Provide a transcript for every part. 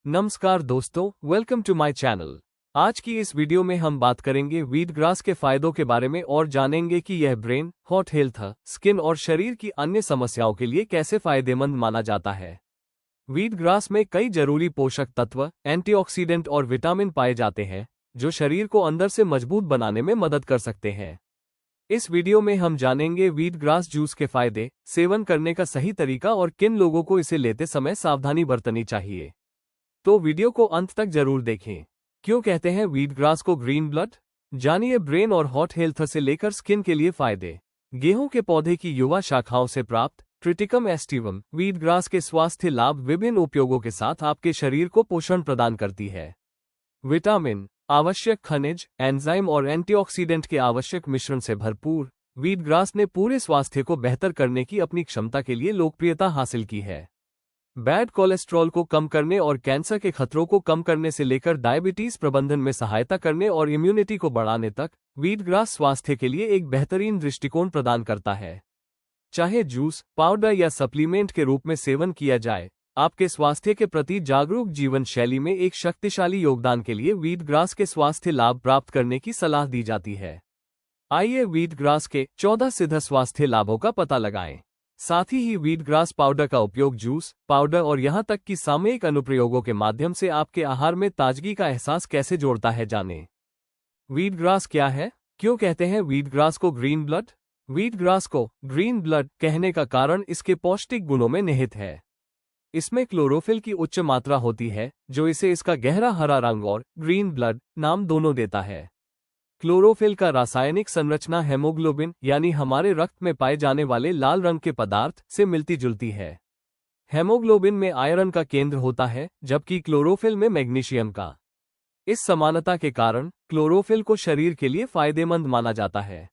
नमस्कार दोस्तों, welcome to my channel. आज की इस वीडियो में हम बात करेंगे वीट ग्रास के फायदों के बारे में और जानेंगे कि यह ब्रेन, हार्ट हेल्थ, स्किन और शरीर की अन्य समस्याओं के लिए कैसे फायदेमंद माना जाता है। वीट ग्रास में कई जरूरी पोषक तत्व, एंटीऑक्सीडेंट और विटामिन पाए जाते हैं जो शरीर को अंदर से मजबूत बनाने में मदद कर सकते हैं। इस वीडियो में हम जानेंगे वीट ग्रास जूस के फायदे, सेवन करने का सही तरीका और किन लोगों को इसे लेते समय सावधानी बरतनी चाहिए। तो वीडियो को अंत तक जरूर देखें। क्यों कहते हैं वीट ग्रास को ग्रीन ब्लड? जानिए ब्रेन और हार्ट हेल्थ से लेकर स्किन के लिए फायदे। गेहूं के पौधे की युवा शाखाओं से प्राप्त ट्रिटिकम एस्टिवम वीट ग्रास के स्वास्थ्य लाभ विभिन्न उपयोगों के साथ आपके शरीर को पोषण प्रदान करती है। विटामिन, आवश्यक खनिज, एंजाइम और एंटीऑक्सीडेंट के आवश्यक मिश्रण से भरपूर वीट ग्रास ने पूरे स्वास्थ्य को बेहतर करने की अपनी क्षमता के लिए लोकप्रियता हासिल की है। बैड कोलेस्ट्रॉल को कम करने और कैंसर के खतरों को कम करने से लेकर डायबिटीज प्रबंधन में सहायता करने और इम्यूनिटी को बढ़ाने तक वीट ग्रास स्वास्थ्य के लिए एक बेहतरीन दृष्टिकोण प्रदान करता है। चाहे जूस, पाउडर या सप्लीमेंट के रूप में सेवन किया जाए, आपके स्वास्थ्य के प्रति जागरूक जीवन शैली में एक शक्तिशाली योगदान के लिए वीट ग्रास के स्वास्थ्य लाभ प्राप्त करने की सलाह दी जाती है। आइए वीट ग्रास के 14 सिद्ध स्वास्थ्य लाभों का पता लगाएं। साथ ही वीट ग्रास पाउडर का उपयोग जूस, पाउडर और यहां तक कि सामयिक अनुप्रयोगों के माध्यम से आपके आहार में ताजगी का एहसास कैसे जोड़ता है, जानें। वीट ग्रास क्या है? क्यों कहते हैं वीट ग्रास को ग्रीन ब्लड? वीट ग्रास को ग्रीन ब्लड कहने का कारण इसके पौष्टिक गुणों में निहित है। इसमें क्लोरोफिल की उच्च मात्रा होती है जो इसे इसका गहरा हरा रंग और ग्रीन ब्लड नाम दोनों देता है। क्लोरोफिल का रासायनिक संरचना हेमोग्लोबिन यानी हमारे रक्त में पाए जाने वाले लाल रंग के पदार्थ से मिलती जुलती है। हेमोग्लोबिन में आयरन का केंद्र होता है जबकि क्लोरोफिल में मैग्नीशियम का। इस समानता के कारण क्लोरोफिल को शरीर के लिए फायदेमंद माना जाता है।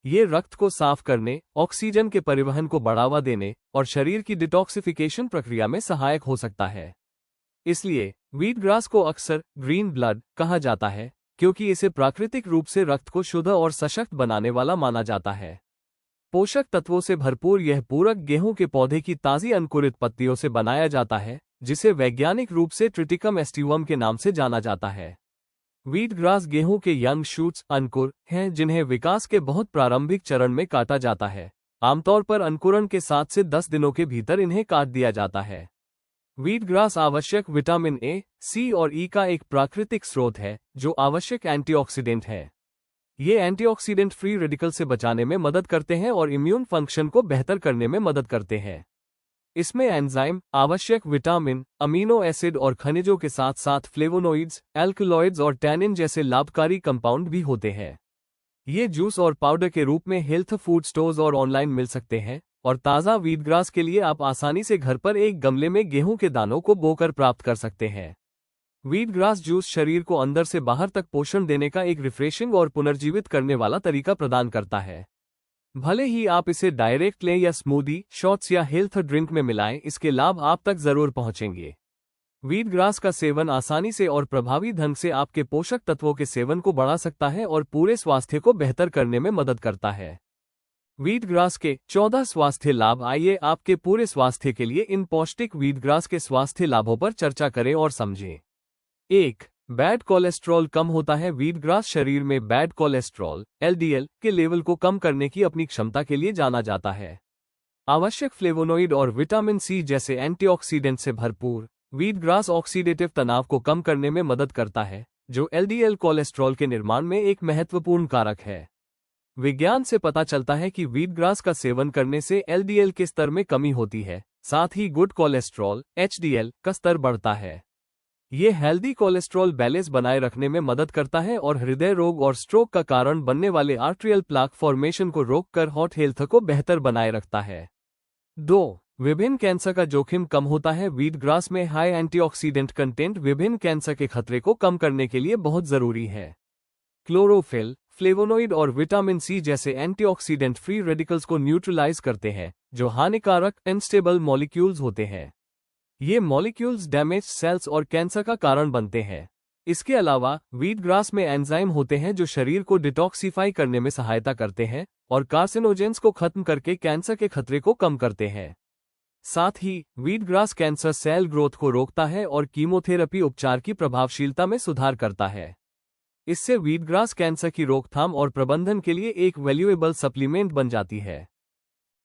ये रक्त को साफ करने, ऑक्सीजन के परिवहन को बढ़ावा देने और शरीर की डिटॉक्सिफिकेशन प्रक्रिया में सहायक हो सकता है। इसलिए वीट ग्रास को अक्सर ग्रीन ब्लड कहा जाता है क्योंकि इसे प्राकृतिक रूप से रक्त को शुद्ध और सशक्त बनाने वाला माना जाता है। पोषक तत्वों से भरपूर यह पूरक गेहूं के पौधे की ताजी अंकुरित पत्तियों से बनाया जाता है जिसे वैज्ञानिक रूप से ट्रिटिकम एस्टिवम के नाम से जाना जाता है। वीट ग्रास गेहूं के यंग शूट्स अंकुर हैं जिन्हें विकास के बहुत प्रारंभिक चरण में काटा जाता है। आमतौर पर अंकुरण के 7 से 10 दिनों के भीतर इन्हें काट दिया जाता है। वीट ग्रास आवश्यक विटामिन ए, सी और ई का एक प्राकृतिक स्रोत है जो आवश्यक एंटीऑक्सीडेंट है। ये एंटीऑक्सीडेंट फ्री रेडिकल से बचाने में मदद करते हैं और इम्यून फंक्शन को बेहतर करने में मदद करते हैं। इसमें एंजाइम, आवश्यक विटामिन, अमीनो एसिड और खनिजों के साथ साथ फ्लेवोनोइड्स, एल्कलॉइड्स और टैनिन जैसे लाभकारी कंपाउंड भी होते हैं। ये जूस और पाउडर के रूप में हेल्थ फूड स्टोर्स और ऑनलाइन मिल सकते हैं और ताज़ा वीट ग्रास के लिए आप आसानी से घर पर एक गमले में गेहूं के दानों को बोकर प्राप्त कर सकते हैं। वीट ग्रास जूस शरीर को अंदर से बाहर तक पोषण देने का एक रिफ्रेशिंग और पुनर्जीवित करने वाला तरीका प्रदान करता है। भले ही आप इसे डायरेक्ट लें या स्मूदी, शॉट्स या हेल्थ ड्रिंक में मिलाएं, इसके लाभ आप तक जरूर पहुंचेंगे। वीट ग्रास का सेवन आसानी से और प्रभावी ढंग से आपके पोषक तत्वों के सेवन को बढ़ा सकता है और पूरे स्वास्थ्य को बेहतर करने में मदद करता है। वीट ग्रास के 14 स्वास्थ्य लाभ। आइए आपके पूरे स्वास्थ्य के लिए इन पौष्टिक वीट ग्रास के स्वास्थ्य लाभों पर चर्चा करें और समझें। 1. बैड कोलेस्ट्रॉल कम होता है। वीट ग्रास शरीर में बैड कोलेस्ट्रॉल (एलडीएल) के लेवल को कम करने की अपनी क्षमता के लिए जाना जाता है। आवश्यक फ्लेवोनोइड और विटामिन सी जैसे एंटीऑक्सीडेंट से भरपूर वीट ग्रास ऑक्सीडेटिव तनाव को कम करने में मदद करता है जो एलडीएल कोलेस्ट्रॉल के निर्माण में एक महत्वपूर्ण कारक है। विज्ञान से पता चलता है कि वीट ग्रास का सेवन करने से एलडीएल के स्तर में कमी होती है, साथ ही गुड कोलेस्ट्रॉल (एचडीएल) का स्तर बढ़ता है। ये हेल्दी कोलेस्ट्रॉल बैलेंस बनाए रखने में मदद करता है और हृदय रोग और स्ट्रोक का कारण बनने वाले आर्टरियल प्लाक फॉर्मेशन को रोककर हार्ट हेल्थ को बेहतर बनाए रखता है। 2. विभिन्न कैंसर का जोखिम कम होता है। वीट ग्रास में हाई एंटीऑक्सीडेंट कंटेंट विभिन्न कैंसर के खतरे को कम करने के लिए बहुत जरूरी है। क्लोरोफिल, फ्लेवोनोइड और विटामिन सी जैसे एंटीऑक्सीडेंट फ्री रेडिकल्स को न्यूट्रलाइज करते हैं जो हानिकारक अनस्टेबल मॉलिक्यूल्स होते हैं। ये मॉलिक्यूल्स डैमेज सेल्स और कैंसर का कारण बनते हैं। इसके अलावा वीट ग्रास में एंजाइम होते हैं जो शरीर को डिटॉक्सिफाई करने में सहायता करते हैं और कार्सिनोजेंस को खत्म करके कैंसर के खतरे को कम करते हैं। साथ ही wheat grass cancer cell growth को रोकता है और कीमोथेरेपी उपचार की प्रभावशीलता में सुधार करता है। इससे वीट ग्रास कैंसर की रोकथाम और प्रबंधन के लिए एक वैल्यूएबल सप्लीमेंट बन जाती है।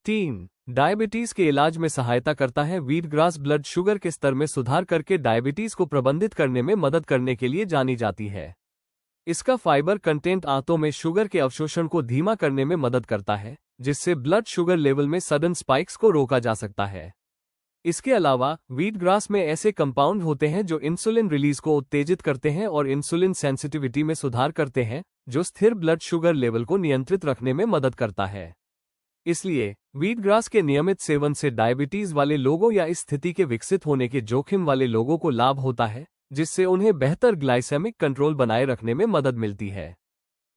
3. डायबिटीज के इलाज में सहायता करता है। वीट ग्रास ब्लड शुगर के स्तर में सुधार करके डायबिटीज को प्रबंधित करने में मदद करने के लिए जानी जाती है। इसका फाइबर कंटेंट आंतों में शुगर के अवशोषण को धीमा करने में मदद करता है, जिससे ब्लड शुगर लेवल में सडन स्पाइक्स को रोका जा सकता है। इसके अलावा वीट ग्रास में ऐसे कंपाउंड होते हैं जो इंसुलिन रिलीज को उत्तेजित करते हैं और इंसुलिन सेंसिटिविटी में सुधार करते हैं, जो स्थिर ब्लड शुगर लेवल को नियंत्रित रखने में मदद करता है। इसलिए वीट ग्रास के नियमित सेवन से डायबिटीज वाले लोगों या इस स्थिति के विकसित होने के जोखिम वाले लोगों को लाभ होता है, जिससे उन्हें बेहतर ग्लाइसेमिक कंट्रोल बनाए रखने में मदद मिलती है।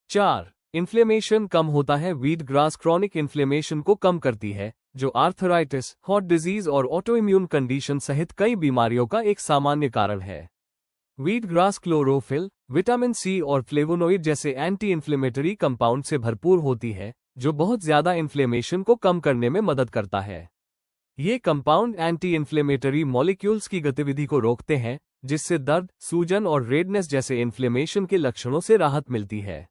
4. इन्फ्लेमेशन कम होता है। वीट ग्रास क्रॉनिक इन्फ्लेमेशन को कम करती है, जो आर्थराइटिस, हार्ट डिजीज और ऑटोइम्यून कंडीशन सहित कई बीमारियों का एक सामान्य कारण है। Wheat grass chlorophyll, vitamin C और फ्लेवोनोइड जैसे एंटी इन्फ्लेमेटरी कंपाउंड से भरपूर होती है, जो बहुत ज्यादा इन्फ्लेमेशन को कम करने में मदद करता है। ये कंपाउंड एंटी इन्फ्लेमेटरी मॉलिक्यूल्स की गतिविधि को रोकते हैं, जिससे दर्द, सूजन और रेडनेस जैसे इन्फ्लेमेशन के लक्षणों से राहत मिलती है।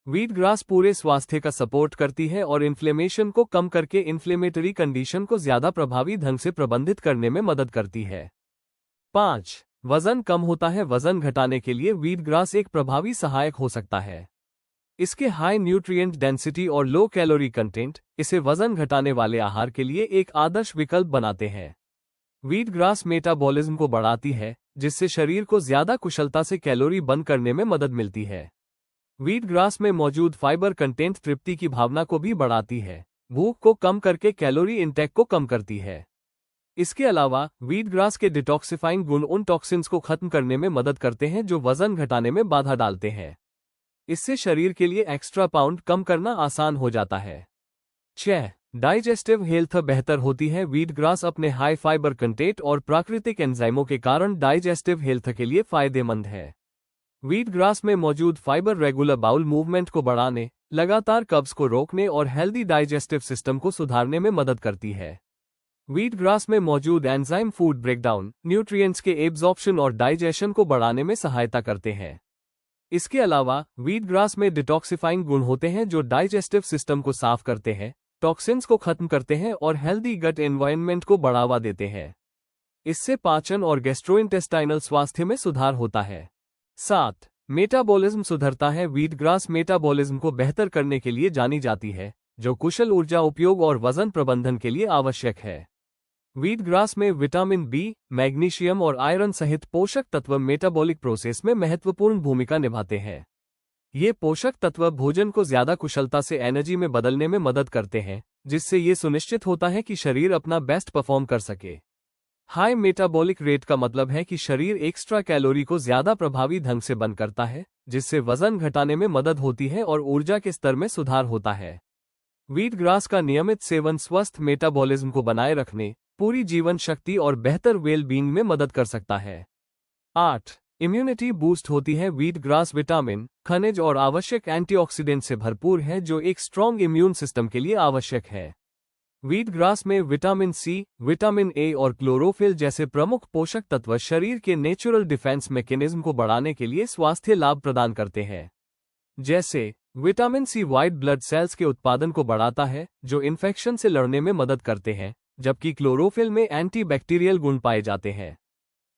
वीट ग्रास पूरे स्वास्थ्य का सपोर्ट करती है और इन्फ्लेमेशन को कम करके इन्फ्लेमेटरी कंडीशन को ज्यादा प्रभावी ढंग से प्रबंधित करने में मदद करती है। 5. वजन कम होता है। वजन घटाने के लिए वीट ग्रास एक प्रभावी सहायक हो सकता है। इसके हाई न्यूट्रिएंट डेंसिटी और लो कैलोरी कंटेंट इसे वजन घटाने वाले आहार के लिए एक आदर्श विकल्प बनाते हैं। वीट ग्रास मेटाबॉलिज्म को बढ़ाती है, जिससे शरीर को ज्यादा कुशलता से कैलोरी बर्न करने में मदद मिलती है। वीट ग्रास में मौजूद फाइबर कंटेंट तृप्ति की भावना को भी बढ़ाती है, भूख को कम करके कैलोरी इंटेक को कम करती है। इसके अलावा वीट ग्रास के डिटॉक्सिफाइंग गुण उन टॉक्सिन्स को खत्म करने में मदद करते हैं जो वजन घटाने में बाधा डालते हैं। इससे शरीर के लिए एक्स्ट्रा पाउंड कम करना आसान हो जाता है। 6. डाइजेस्टिव हेल्थ बेहतर होती है। वीट ग्रास अपने हाई फाइबर कंटेंट और प्राकृतिक एंजाइमों के कारण डाइजेस्टिव हेल्थ के लिए फायदेमंद है। वीट ग्रास में मौजूद फाइबर रेगुलर बाउल मूवमेंट को बढ़ाने, लगातार कब्ज को रोकने और हेल्दी डाइजेस्टिव सिस्टम को सुधारने में मदद करती है। वीट ग्रास में मौजूद एंजाइम फूड ब्रेकडाउन, न्यूट्रिएंट्स के एब्जॉर्प्शन और डाइजेशन को बढ़ाने में सहायता करते हैं। इसके अलावा वीट ग्रास में डिटॉक्सिफाइंग गुण होते हैं जो डाइजेस्टिव सिस्टम को साफ करते हैं, टॉक्सिन्स को खत्म करते हैं और हेल्दी गट एनवायरनमेंट को बढ़ावा देते हैं। इससे पाचन और गैस्ट्रोइंटेस्टाइनल स्वास्थ्य में सुधार होता है। 7. मेटाबॉलिज्म सुधरता है। वीट ग्रास मेटाबॉलिज्म को बेहतर करने के लिए जानी जाती है, जो कुशल ऊर्जा उपयोग और वजन प्रबंधन के लिए आवश्यक है। वीट ग्रास में विटामिन बी, मैग्नीशियम और आयरन सहित पोषक तत्व मेटाबॉलिक प्रोसेस में महत्वपूर्ण भूमिका निभाते हैं। ये पोषक तत्व भोजन को ज्यादा कुशलता से एनर्जी में बदलने में मदद करते हैं, जिससे ये सुनिश्चित होता है कि शरीर अपना बेस्ट परफॉर्म कर सके। हाई मेटाबॉलिक रेट का मतलब है कि शरीर एक्स्ट्रा कैलोरी को ज्यादा प्रभावी ढंग से बर्न करता है, जिससे वजन घटाने में मदद होती है और ऊर्जा के स्तर में सुधार होता है। वीट ग्रास का नियमित सेवन स्वस्थ मेटाबॉलिज्म को बनाए रखने, पूरी जीवन शक्ति और बेहतर वेल बीइंग में मदद कर सकता है। 8. इम्यूनिटी बूस्ट होती है। वीट ग्रास विटामिन, खनिज और आवश्यक एंटीऑक्सीडेंट से भरपूर है, जो एक स्ट्रॉन्ग इम्यून सिस्टम के लिए आवश्यक है। वीट ग्रास में विटामिन सी, विटामिन ए और क्लोरोफिल जैसे प्रमुख पोषक तत्व शरीर के नेचुरल डिफेंस मैकेनिज्म को बढ़ाने के लिए स्वास्थ्य लाभ प्रदान करते हैं। जैसे vitamin C white blood cells के उत्पादन को बढ़ाता है, जो इन्फेक्शन से लड़ने में मदद करते हैं, जबकि क्लोरोफिल में एंटीबैक्टीरियल गुण पाए जाते हैं।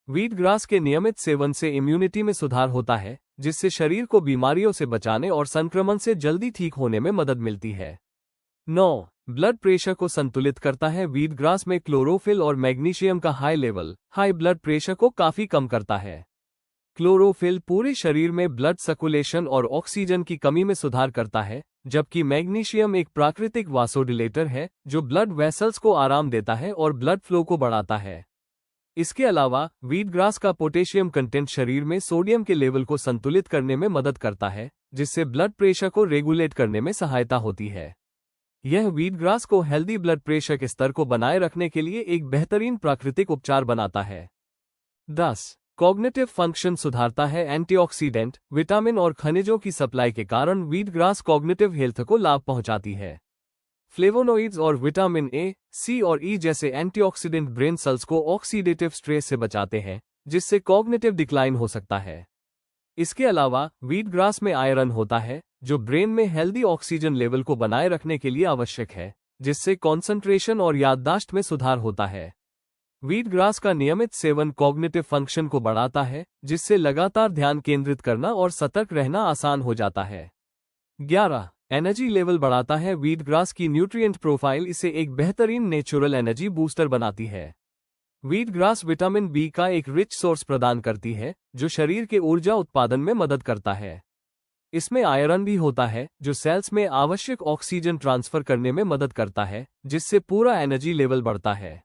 वीट ग्रास के नियमित सेवन से इम्यूनिटी में सुधार होता है, जिससे शरीर को बीमारियों से बचाने और संक्रमण से जल्दी ठीक होने में मदद मिलती है। 9. ब्लड प्रेशर को संतुलित करता है। वीट ग्रास में क्लोरोफिल और मैग्नीशियम का high level high blood pressure को काफी कम करता है। क्लोरोफिल पूरे शरीर में ब्लड सर्कुलेशन और ऑक्सीजन की कमी में सुधार करता है, जबकि मैग्नीशियम एक प्राकृतिक वासोडिलेटर है जो ब्लड वेसल्स को आराम देता है और ब्लड फ्लो को बढ़ाता है। इसके अलावा वीट ग्रास का पोटेशियम कंटेंट शरीर में सोडियम के लेवल को संतुलित करने में मदद करता है, जिससे ब्लड प्रेशर को रेगुलेट करने में सहायता होती है। यह वीट ग्रास को हेल्दी ब्लड प्रेशर के स्तर को बनाए रखने के लिए एक बेहतरीन प्राकृतिक उपचार बनाता है। 10. कॉग्निटिव फंक्शन सुधारता है। एंटीऑक्सीडेंट, विटामिन और खनिजों की सप्लाई के कारण वीट ग्रास कॉग्निटिव हेल्थ को लाभ पहुंचाती है। फ्लेवोनोइड्स और विटामिन ए, सी और ई जैसे एंटीऑक्सीडेंट ब्रेन सेल्स को ऑक्सीडेटिव स्ट्रेस से बचाते हैं, जिससे कॉग्निटिव डिक्लाइन हो सकता है। इसके अलावा व्हीट ग्रास में आयरन होता है, जो ब्रेन में हेल्दी ऑक्सीजन लेवल को बनाए रखने के लिए आवश्यक है, जिससे कॉन्सेंट्रेशन और याददाश्त में सुधार होता है। व्हीट ग्रास का नियमित सेवन कॉग्निटिव फंक्शन को बढ़ाता है, जिससे लगातार ध्यान केंद्रित करना और सतर्क रहना आसान हो जाता है। 11. एनर्जी लेवल बढ़ाता है। व्हीट ग्रास की न्यूट्रिएंट प्रोफाइल इसे एक बेहतरीन नेचुरल एनर्जी बूस्टर बनाती है। व्हीट ग्रास विटामिन बी का एक रिच सोर्स प्रदान करती है, जो शरीर के ऊर्जा उत्पादन में मदद करता है। इसमें आयरन भी होता है, जो सेल्स में आवश्यक ऑक्सीजन ट्रांसफर करने में मदद करता है, जिससे पूरा एनर्जी लेवल बढ़ता है।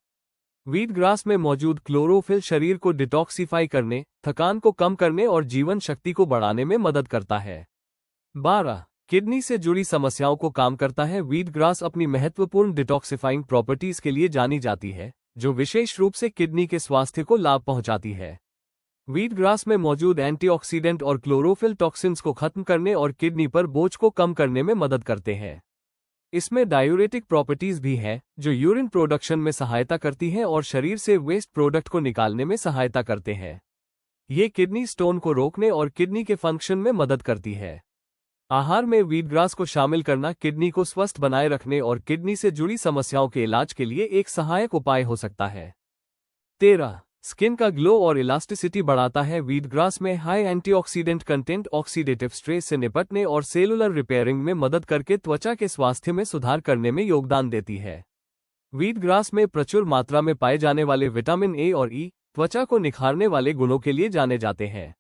व्हीट ग्रास में मौजूद क्लोरोफिल शरीर को डिटॉक्सिफाई करने, थकान को कम करने और जीवन शक्ति को बढ़ाने में मदद करता है। 12. किडनी से जुड़ी समस्याओं को काम करता है। व्हीट ग्रास अपनी महत्वपूर्ण डिटॉक्सिफाइंग प्रॉपर्टीज के लिए जानी जाती है, जो विशेष रूप से किडनी के स्वास्थ्य को लाभ पहुंचाती है। व्हीट ग्रास में मौजूद एंटीऑक्सीडेंट और क्लोरोफिल टॉक्सिन्स को खत्म करने और किडनी पर बोझ को कम करने में मदद करते हैं। इसमें डायूरेटिक प्रॉपर्टीज भी हैं, जो यूरिन प्रोडक्शन में सहायता करती हैं और शरीर से वेस्ट प्रोडक्ट को निकालने में सहायता करते हैं। ये किडनी स्टोन को रोकने और किडनी के फंक्शन में मदद करती है। आहार में व्हीट ग्रास को शामिल करना किडनी को स्वस्थ बनाए रखने और किडनी से जुड़ी समस्याओं के इलाज के लिए एक सहायक उपाय हो सकता है। 13. स्किन का ग्लो और इलास्टिसिटी बढ़ाता है। व्हीट ग्रास में high antioxidant content oxidative stress से निपटने और सेलुलर रिपेयरिंग में मदद करके त्वचा के स्वास्थ्य में सुधार करने में योगदान देती है। व्हीट ग्रास में प्रचुर मात्रा में पाए जाने वाले विटामिन ए और ई त्वचा को निखारने वाले गुणों के लिए जाने जाते हैं।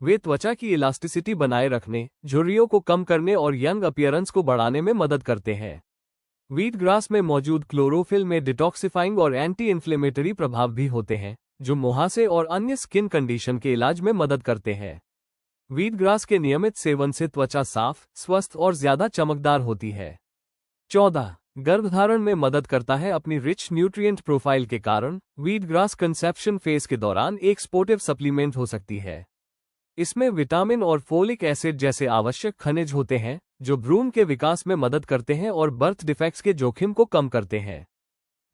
वे त्वचा की इलास्टिसिटी बनाए रखने, झुर्रियों को कम करने और यंग अपीयरेंस को बढ़ाने में मदद करते हैं। व्हीट ग्रास में मौजूद क्लोरोफिल में डिटॉक्सिफाइंग और एंटी इन्फ्लेमेटरी प्रभाव भी होते हैं, जो मुहासे और अन्य स्किन कंडीशन के इलाज में मदद करते हैं। व्हीट ग्रास के नियमित सेवन से त्वचा साफ, स्वस्थ और ज्यादा चमकदार होती है। 14. गर्भधारण में मदद करता है। अपनी रिच न्यूट्रिएंट प्रोफाइल के कारण व्हीट ग्रास कंसेप्शन फेज के दौरान एक सपोर्टिव सप्लीमेंट हो सकती है। इसमें विटामिन और फोलिक एसिड जैसे आवश्यक खनिज होते हैं, जो भ्रूण के विकास में मदद करते हैं और बर्थ डिफेक्ट्स के जोखिम को कम करते हैं।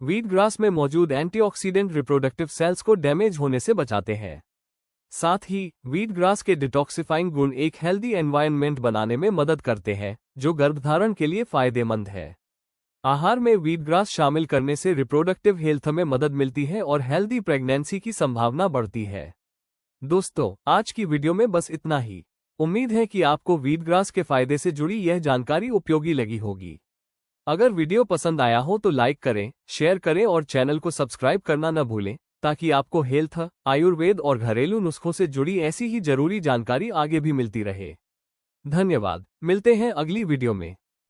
व्हीट ग्रास में मौजूद एंटीऑक्सीडेंट रिप्रोडक्टिव सेल्स को डैमेज होने से बचाते हैं। साथ ही व्हीट ग्रास के डिटॉक्सिफाइंग गुण एक हेल्दी एनवायरनमेंट बनाने में मदद करते हैं, जो गर्भधारण के लिए फायदेमंद है। आहार में व्हीट ग्रास शामिल करने से रिप्रोडक्टिव हेल्थ में मदद मिलती है और हेल्दी प्रेगनेंसी की संभावना बढ़ती है। दोस्तों, आज की वीडियो में बस इतना ही। उम्मीद है कि आपको व्हीट ग्रास के फायदे से जुड़ी यह जानकारी उपयोगी लगी होगी। अगर वीडियो पसंद आया हो तो लाइक करें, शेयर करें और चैनल को सब्सक्राइब करना न भूलें, ताकि आपको हेल्थ, आयुर्वेद और घरेलू नुस्खों से जुड़ी ऐसी ही जरूरी जानकारी आगे भी मिलती रहे। धन्यवाद। मिलते हैं अगली वीडियो में।